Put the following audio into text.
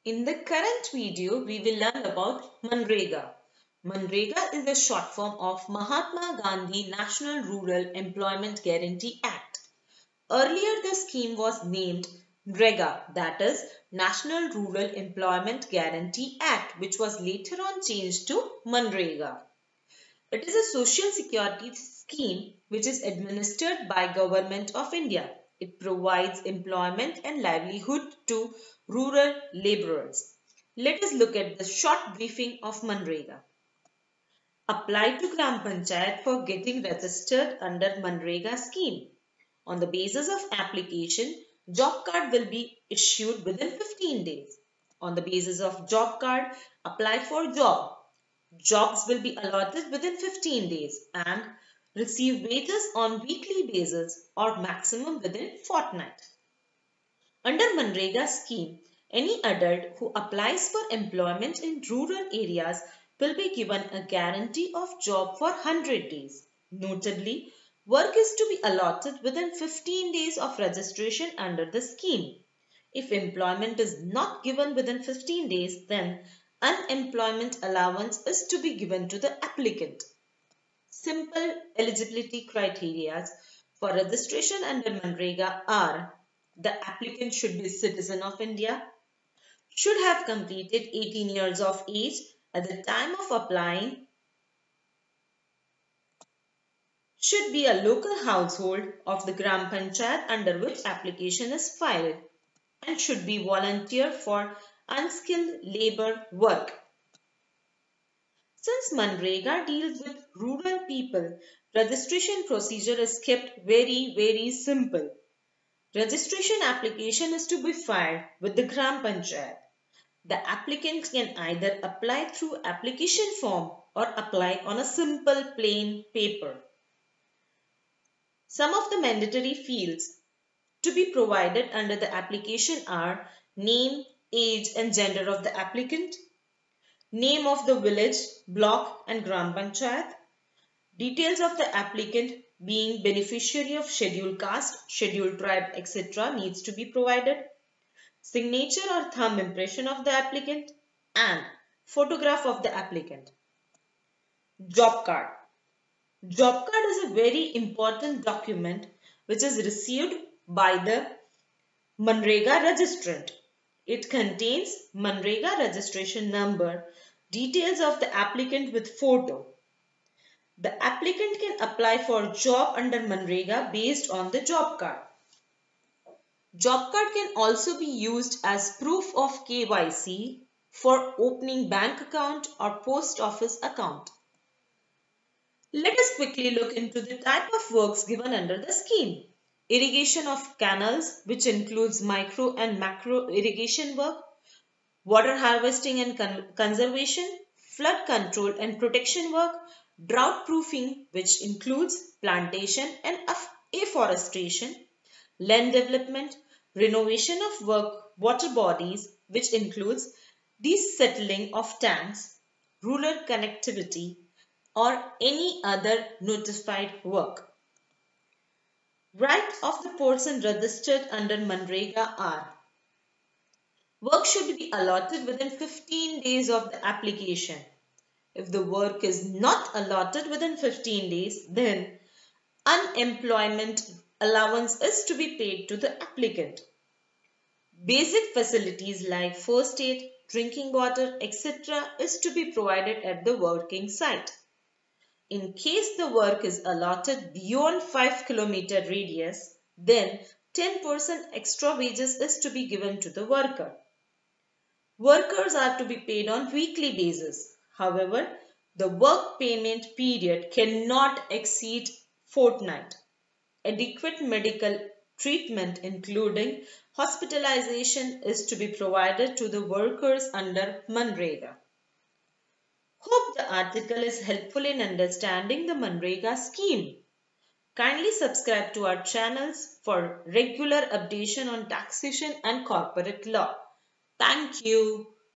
In the current video, we will learn about Manrega. Manrega is a short form of Mahatma Gandhi National Rural Employment Guarantee Act. Earlier, the scheme was named NREGA, that is National Rural Employment Guarantee Act, which was later on changed to Manrega. It is a social security scheme which is administered by Government of India. It provides employment and livelihood to rural laborers. Let us look at the short briefing of Manrega. Apply to Gram Panchayat for getting registered under Manrega scheme. On the basis of application, job card will be issued within 15 days. On the basis of job card, apply for job. Jobs will be allotted within 15 days and receive wages on weekly basis or maximum within fortnight. Under Manrega scheme, any adult who applies for employment in rural areas will be given a guarantee of job for 100 days. Notably, work is to be allotted within 15 days of registration under the scheme. If employment is not given within 15 days, then unemployment allowance is to be given to the applicant. Simple eligibility criteria for registration under Manrega are: the applicant should be a citizen of India, should have completed 18 years of age at the time of applying, should be a local household of the Gram Panchayat under which application is filed, and should be volunteer for unskilled labor work. Since Manrega deals with rural people, registration procedure is kept very simple. Registration application is to be filed with the Gram Panchayat. The applicant can either apply through application form or apply on a simple plain paper. Some of the mandatory fields to be provided under the application are name, age and gender of the applicant, name of the village, block and Gram Panchayat, details of the applicant being beneficiary of scheduled caste, scheduled tribe, etc. needs to be provided, signature or thumb impression of the applicant and photograph of the applicant. Job card. Job card is a very important document which is received by the Manrega registrant. It contains Manrega registration number, details of the applicant with photo. The applicant can apply for job under Manrega based on the job card. Job card can also be used as proof of KYC for opening bank account or post office account. Let us quickly look into the type of works given under the scheme. Irrigation of canals, which includes micro and macro irrigation work, water harvesting and conservation, flood control and protection work, drought proofing, which includes plantation and afforestation, land development, renovation of water bodies, which includes desettling of tanks, rural connectivity, or any other notified work. Rights of the person registered under Manrega are: work should be allotted within 15 days of the application. If the work is not allotted within 15 days, then unemployment allowance is to be paid to the applicant. Basic facilities like first aid, drinking water, etc. is to be provided at the working site. In case the work is allotted beyond 5 km radius, then 10% extra wages is to be given to the worker. Workers are to be paid on weekly basis. However, the work payment period cannot exceed fortnight. Adequate medical treatment including hospitalization is to be provided to the workers under Manrega. Hope the article is helpful in understanding the Manrega scheme. Kindly subscribe to our channels for regular updation on taxation and corporate law. Thank you.